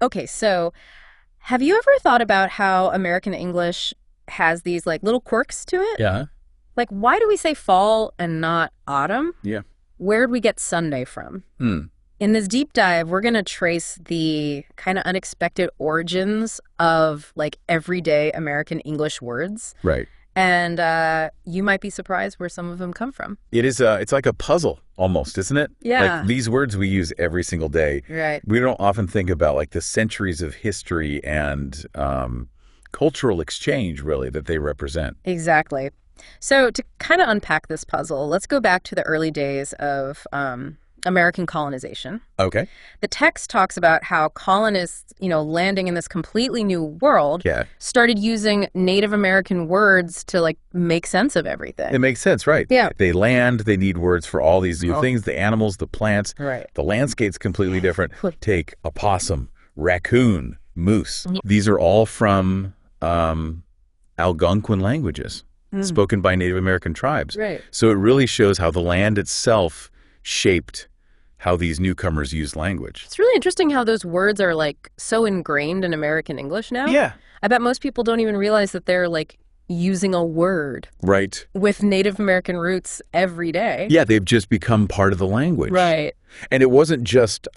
Okay, so have you ever thought about how American English has these like little quirks to it? Yeah. Like, why do we say fall and not autumn? Yeah. Where'd we get Sunday from? Hmm. In this deep dive, we're going to trace the kind of unexpected origins of like everyday American English words. Right. And you might be surprised where some of them come from. It is. It's like a puzzle almost, isn't it? Yeah. Like these words we use every single day. Right. We don't often think about like the centuries of history and cultural exchange, really, that they represent. Exactly. So to kind of unpack this puzzle, let's go back to the early days of American colonization. Okay. The text talks about how colonists, landing in this completely new world, Yeah. started using Native American words to like make sense of everything. It makes sense, right? Yeah. They land, they need words for all these new things, the animals, the plants. Right. The landscape's completely different. Take a possum, raccoon, moose. These are all from Algonquin languages spoken by Native American tribes. Right. So it really shows how the land itself shaped how these newcomers use language. It's really interesting how those words are like so ingrained in American English now. Yeah. I bet most people don't even realize that they're like using a word Right. with Native American roots every day. Yeah, they've just become part of the language. Right. And it wasn't just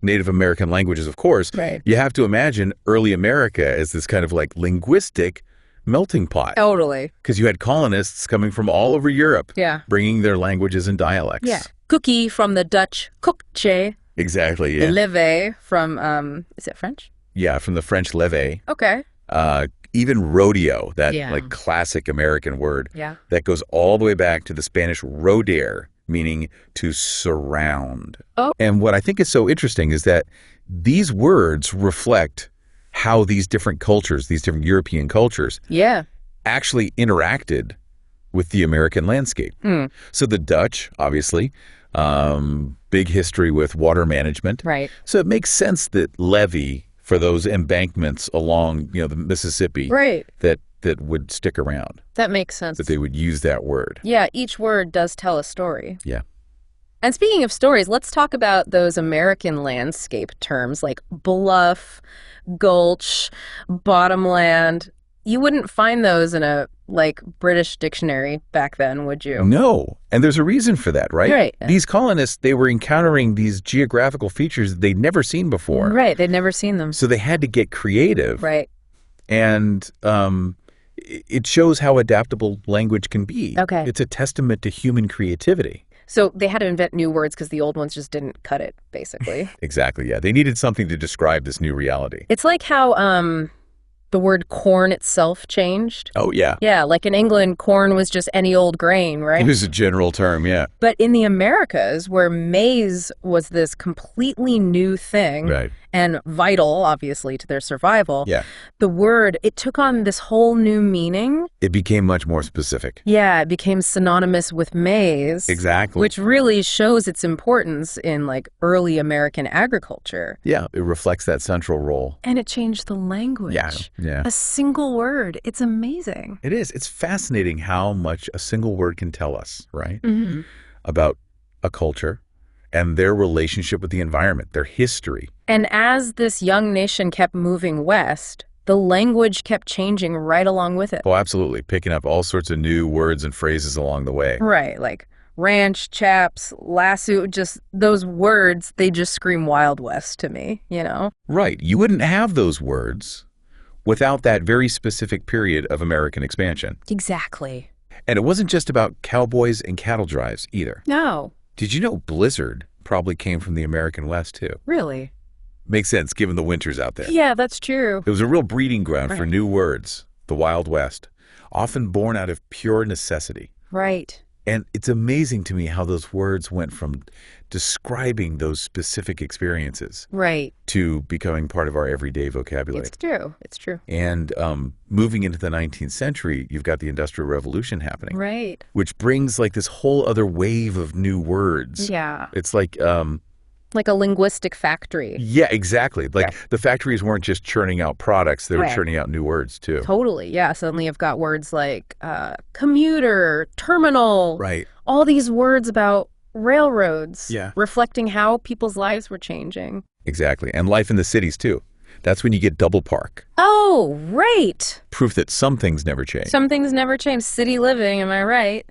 Native American languages, of course. Right. You have to imagine early America as this kind of like linguistic melting pot. Totally. Because you had colonists coming from all over Europe. Yeah. Bringing their languages and dialects. Yeah. Cookie from the Dutch, koekje. Exactly, yeah. Leve from, is it French? Yeah, from the French leve. Okay. Even rodeo, that Yeah. like classic American word. Yeah. That goes all the way back to the Spanish rodear, meaning to surround. Oh. And what I think is so interesting is that these words reflect how these different cultures, these different European cultures, Yeah. actually interacted with the American landscape. So the Dutch, obviously, big history with water management. Right. So it makes sense that levee for those embankments along, the Mississippi, Right. that would stick around, That makes sense. that they would use that word. Yeah, each word does tell a story. Yeah. And speaking of stories, let's talk about those American landscape terms like bluff, gulch, bottomland. You wouldn't find those in a British dictionary back then, would you? No. And there's a reason for that, right? Right. These colonists, they were encountering these geographical features that they'd never seen before. Right, they'd never seen them. So they had to get creative. Right. And it shows how adaptable language can be. Okay. It's a testament to human creativity. So they had to invent new words because the old ones just didn't cut it, basically. Exactly, yeah. They needed something to describe this new reality. It's like how the word corn itself changed. Oh, yeah. Yeah, like in England, corn was just any old grain, right? It was a general term, yeah. But in the Americas, where maize was this completely new thing Right. and vital, obviously, to their survival, Yeah. the word, it took on this whole new meaning. It became much more specific. Yeah, it became synonymous with maize. Exactly. Which really shows its importance in early American agriculture. Yeah, it reflects that central role. And it changed the language. Yeah. A single word. It's amazing. It is. It's fascinating how much a single word can tell us, right? Mm-hmm. About a culture and their relationship with the environment, their history. And as this young nation kept moving west, the language kept changing right along with it. Oh, absolutely. Picking up all sorts of new words and phrases along the way. Right, like ranch, chaps, lasso, just those words, they just scream Wild West to me, Right. You wouldn't have those words without that very specific period of American expansion. Exactly. And it wasn't just about cowboys and cattle drives either. No, Did you know blizzard probably came from the American West too? really. Makes sense given the winters out there. Yeah, that's true. It was a real breeding ground for Right. new words, the Wild West, often born out of pure necessity. Right. And it's amazing to me how those words went from describing those specific experiences Right. to becoming part of our everyday vocabulary. It's true. It's true. And moving into the 19th century, you've got the Industrial Revolution happening, Right. which brings this whole other wave of new words. Yeah. It's like, Like a linguistic factory. yeah, exactly. Like Right. the factories weren't just churning out products, they were Right. churning out new words too. Totally. Yeah. Suddenly you've got words like commuter, terminal. Right. All these words about railroads. Yeah. Reflecting how people's lives were changing. Exactly. And life in the cities, too. That's when you get double park. Oh, right. Proof that some things never change. Some things never change. City living, am I right?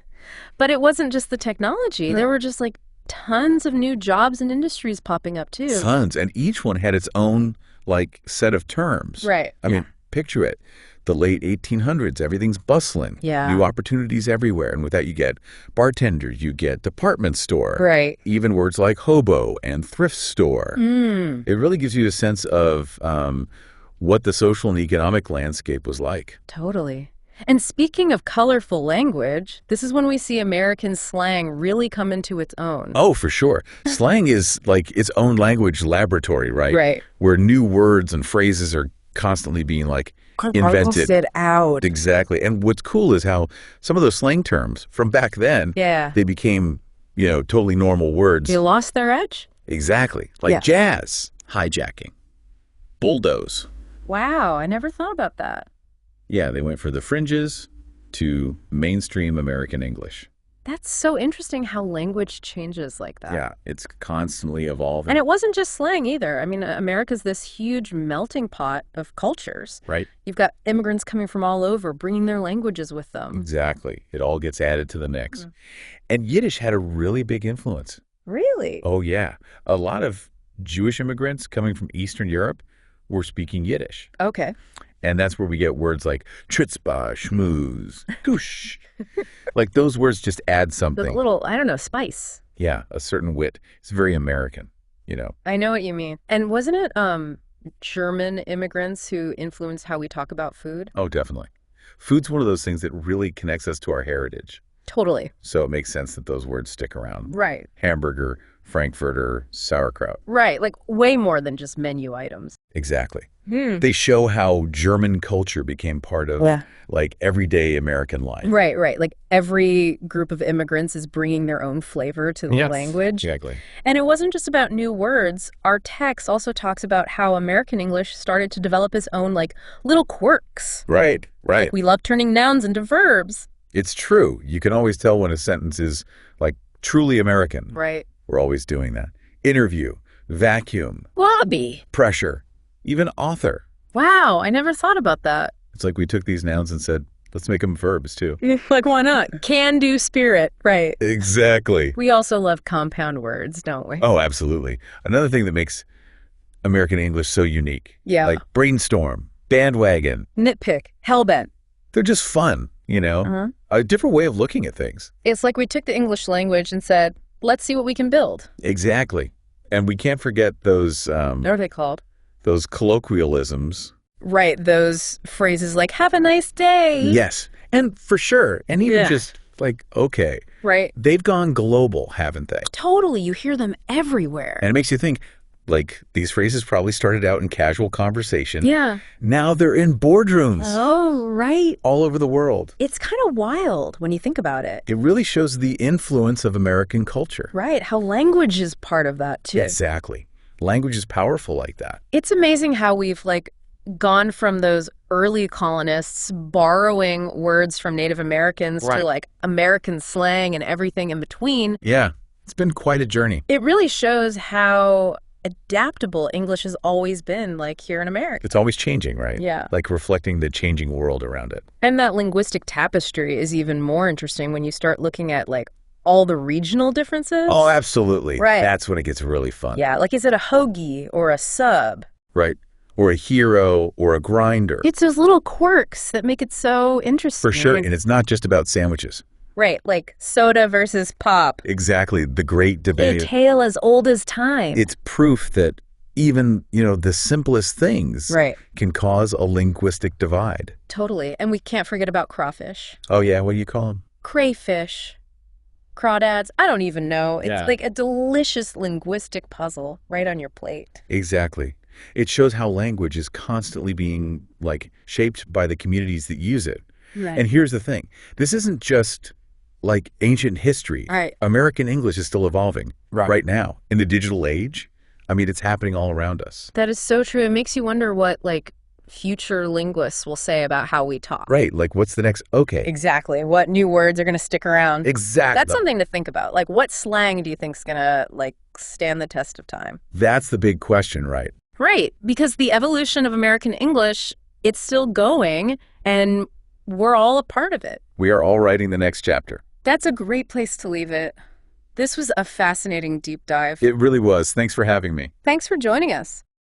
But it wasn't just the technology. There were just like tons of new jobs and industries popping up too. Tons. And each one had its own like set of terms. Right. I mean, picture it. The late 1800s, everything's bustling. Yeah. New opportunities everywhere. And with that, you get bartender, you get department store. Right. Even words like hobo and thrift store. Mm. It really gives you a sense of what the social and economic landscape was like. Totally. And speaking of colorful language, this is when we see American slang really come into its own. Oh, for sure. Slang is like its own language laboratory, right? Right. Where new words and phrases are constantly being like invented. Out. Exactly. And what's cool is how some of those slang terms from back then, Yeah. they became, totally normal words. They lost their edge? Exactly. Like jazz, hijacking, bulldoze. Wow, I never thought about that. Yeah, they went for the fringes to mainstream American English. That's so interesting how language changes like that. Yeah, it's constantly evolving. And it wasn't just slang either. I mean, America's this huge melting pot of cultures. Right. You've got immigrants coming from all over, bringing their languages with them. Exactly. It all gets added to the mix. And Yiddish had a really big influence. Really? Oh, yeah. A lot of Jewish immigrants coming from Eastern Europe were speaking Yiddish. Okay. And that's where we get words like tritzba, schmooze, goosh. Like those words just add something. The little, I don't know, spice. Yeah, a certain wit. It's very American, I know what you mean. And wasn't it German immigrants who influenced how we talk about food? Oh, definitely. Food's one of those things that really connects us to our heritage. Totally. So it makes sense that those words stick around. Right. Hamburger, Frankfurter, sauerkraut. Right. Like way more than just menu items. Exactly. They show how German culture became part of like everyday American life. Right, right. Like every group of immigrants is bringing their own flavor to the language. Exactly. And it wasn't just about new words. Our text also talks about how American English started to develop its own like little quirks. Right, right. Like we love turning nouns into verbs. It's true. You can always tell when a sentence is like truly American. Right. We're always doing that. Interview, vacuum, Lobby. pressure, even author. Wow, I never thought about that. It's like we took these nouns and said, let's make them verbs too. Like, why not? Can do spirit. Right. Exactly. We also love compound words, don't we? Oh, absolutely. Another thing that makes American English so unique. Yeah. Like brainstorm, bandwagon. Nitpick. Hellbent. They're just fun, A different way of looking at things. It's like we took the English language and said, let's see what we can build. Exactly. And we can't forget those What are they called? those colloquialisms. Right, those phrases like, have a nice day. Yes. And for sure. And even just like, okay. Right. They've gone global, haven't they? Totally. You hear them everywhere. And it makes you think, like, these phrases probably started out in casual conversation. Yeah. Now they're in boardrooms. Oh, right. All over the world. It's kind of wild when you think about it. It really shows the influence of American culture. Right. How language is part of that, too. Exactly. Language is powerful like that. It's amazing how we've, like, gone from those early colonists borrowing words from Native Americans to, like, American slang and everything in between. Yeah. It's been quite a journey. It really shows how adaptable English has always been, like, here in America. It's always changing, right? Yeah. Like reflecting the changing world around it. And that linguistic tapestry is even more interesting when you start looking at, like, all the regional differences. Oh, absolutely. Right. That's when it gets really fun. Yeah, like is it a hoagie or a sub? Right. Or a hero or a grinder. It's those little quirks that make it so interesting. For sure. And it's not just about sandwiches. Right, like soda versus pop. Exactly. The great A debate. tale as old as time. It's proof that even, the simplest things can cause a linguistic divide. Totally. And we can't forget about crawfish. Oh, yeah. What do you call them? Crayfish. Crawdads. I don't even know. It's like a delicious linguistic puzzle right on your plate. Exactly. It shows how language is constantly being, like, shaped by the communities that use it. Right. And here's the thing. This isn't just, like, ancient history. Right. American English is still evolving right now. In the digital age, I mean, it's happening all around us. That is so true. It makes you wonder what, like, future linguists will say about how we talk. Right, like what's the next okay? Exactly. What new words are going to stick around? Exactly. That's something to think about. Like, what slang do you think's going to, like, stand the test of time? That's the big question, right? Right, because the evolution of American English, it's still going, and we're all a part of it. We are all writing the next chapter. That's a great place to leave it. This was a fascinating deep dive. It really was. Thanks for having me. Thanks for joining us.